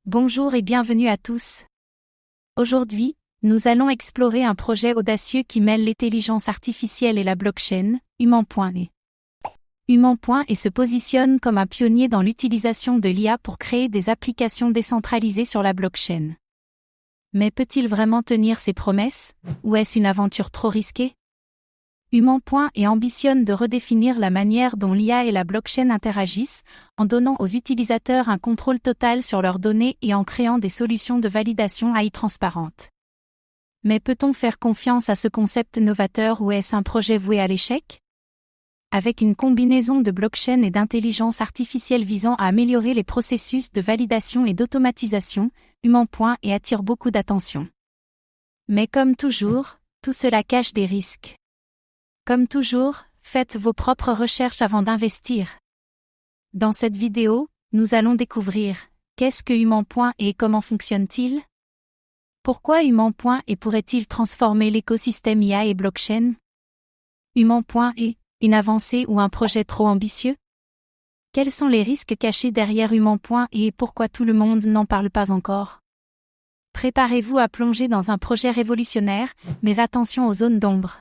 Bonjour et bienvenue à tous. Aujourd'hui, nous allons explorer un projet audacieux qui mêle l'intelligence artificielle et la blockchain, Human.e. Human.e se positionne comme un pionnier dans l'utilisation de l'IA pour créer des applications décentralisées sur la blockchain. Mais peut-il vraiment tenir ses promesses, ou est-ce une aventure trop risquée? Human.e ambitionne de redéfinir la manière dont l'IA et la blockchain interagissent, en donnant aux utilisateurs un contrôle total sur leurs données et en créant des solutions de validation AI transparentes. Mais peut-on faire confiance à ce concept novateur ou est-ce un projet voué à l'échec? Avec une combinaison de blockchain et d'intelligence artificielle visant à améliorer les processus de validation et d'automatisation, Human.e attire beaucoup d'attention. Mais comme toujours, tout cela cache des risques. Comme toujours, faites vos propres recherches avant d'investir. Dans cette vidéo, nous allons découvrir qu'est-ce que Human.e et comment fonctionne-t-il? Pourquoi Human.e pourrait-il transformer l'écosystème IA et blockchain? Human.e, une avancée ou un projet trop ambitieux? Quels sont les risques cachés derrière Human.e et pourquoi tout le monde n'en parle pas encore? Préparez-vous à plonger dans un projet révolutionnaire, mais attention aux zones d'ombre.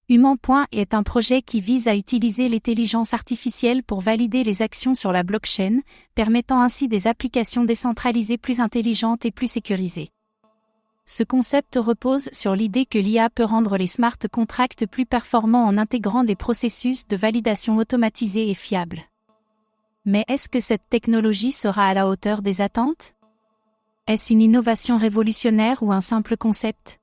Human.e est un projet qui vise à utiliser l'intelligence artificielle pour valider les actions sur la blockchain, permettant ainsi des applications décentralisées plus intelligentes et plus sécurisées. Ce concept repose sur l'idée que l'IA peut rendre les smart contracts plus performants en intégrant des processus de validation automatisés et fiables. Mais est-ce que cette technologie sera à la hauteur des attentes? Est-ce une innovation révolutionnaire ou un simple concept?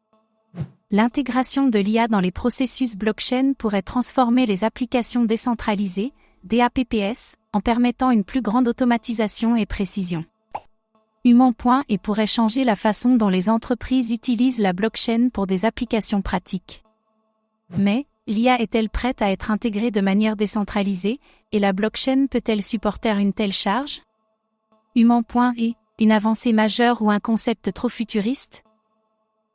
L'intégration de l'IA dans les processus blockchain pourrait transformer les applications décentralisées, DApps, en permettant une plus grande automatisation et précision. Human.e pourrait changer la façon dont les entreprises utilisent la blockchain pour des applications pratiques. Mais, l'IA est-elle prête à être intégrée de manière décentralisée, et la blockchain peut-elle supporter une telle charge? Human.e, une avancée majeure ou un concept trop futuriste?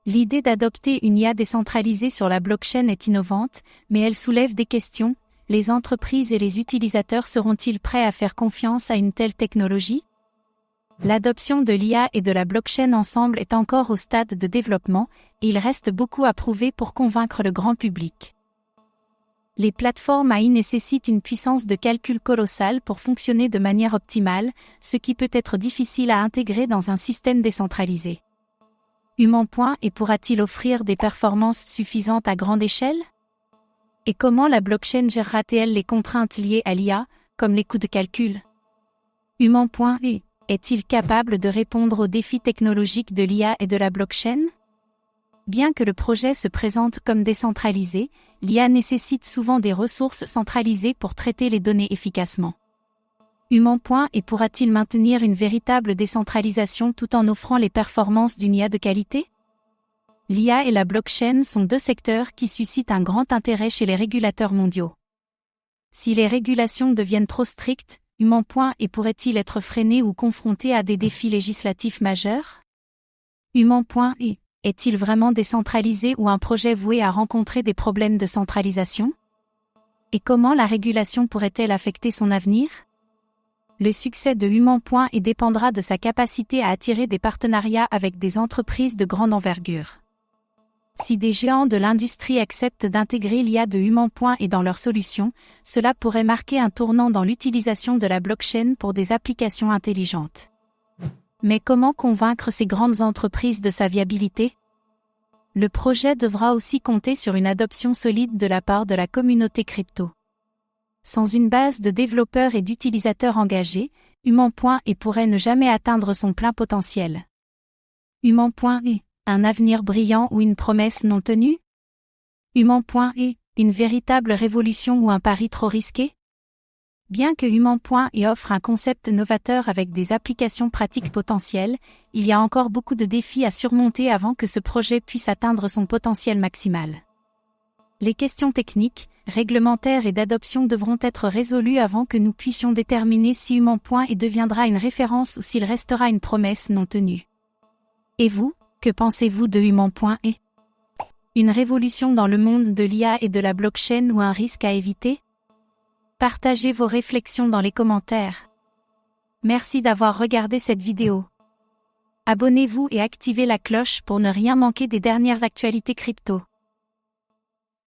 L'idée d'adopter une IA décentralisée sur la blockchain est innovante, mais elle soulève des questions. Les entreprises et les utilisateurs seront-ils prêts à faire confiance à une telle technologie? L'adoption de l'IA et de la blockchain ensemble est encore au stade de développement, et il reste beaucoup à prouver pour convaincre le grand public. Les plateformes AI nécessitent une puissance de calcul colossale pour fonctionner de manière optimale, ce qui peut être difficile à intégrer dans un système décentralisé. Human.e pourra-t-il offrir des performances suffisantes à grande échelle? Et comment la blockchain gérera-t-elle les contraintes liées à l'IA, comme les coûts de calcul? Human.e est-il capable de répondre aux défis technologiques de l'IA et de la blockchain? Bien que le projet se présente comme décentralisé, l'IA nécessite souvent des ressources centralisées pour traiter les données efficacement. Human.e pourra-t-il maintenir une véritable décentralisation tout en offrant les performances d'une IA de qualité? L'IA et la blockchain sont deux secteurs qui suscitent un grand intérêt chez les régulateurs mondiaux. Si les régulations deviennent trop strictes, Human.e pourrait-il être freiné ou confronté à des défis législatifs majeurs? Human.e est-il vraiment décentralisé ou un projet voué à rencontrer des problèmes de centralisation? Et comment la régulation pourrait-elle affecter son avenir? Le succès de Human.e dépendra de sa capacité à attirer des partenariats avec des entreprises de grande envergure. Si des géants de l'industrie acceptent d'intégrer l'IA de Human.e dans leurs solutions, cela pourrait marquer un tournant dans l'utilisation de la blockchain pour des applications intelligentes. Mais comment convaincre ces grandes entreprises de sa viabilité? Le projet devra aussi compter sur une adoption solide de la part de la communauté crypto. Sans une base de développeurs et d'utilisateurs engagés, Human.e pourrait ne jamais atteindre son plein potentiel. Human.e, un avenir brillant ou une promesse non tenue? Human.e, une véritable révolution ou un pari trop risqué? Bien que Human.e offre un concept novateur avec des applications pratiques potentielles, il y a encore beaucoup de défis à surmonter avant que ce projet puisse atteindre son potentiel maximal. Les questions techniques, réglementaires et d'adoption devront être résolues avant que nous puissions déterminer si Human.e deviendra une référence ou s'il restera une promesse non tenue. Et vous, que pensez-vous de Human.e? Une révolution dans le monde de l'IA et de la blockchain ou un risque à éviter? Partagez vos réflexions dans les commentaires. Merci d'avoir regardé cette vidéo. Abonnez-vous et activez la cloche pour ne rien manquer des dernières actualités crypto.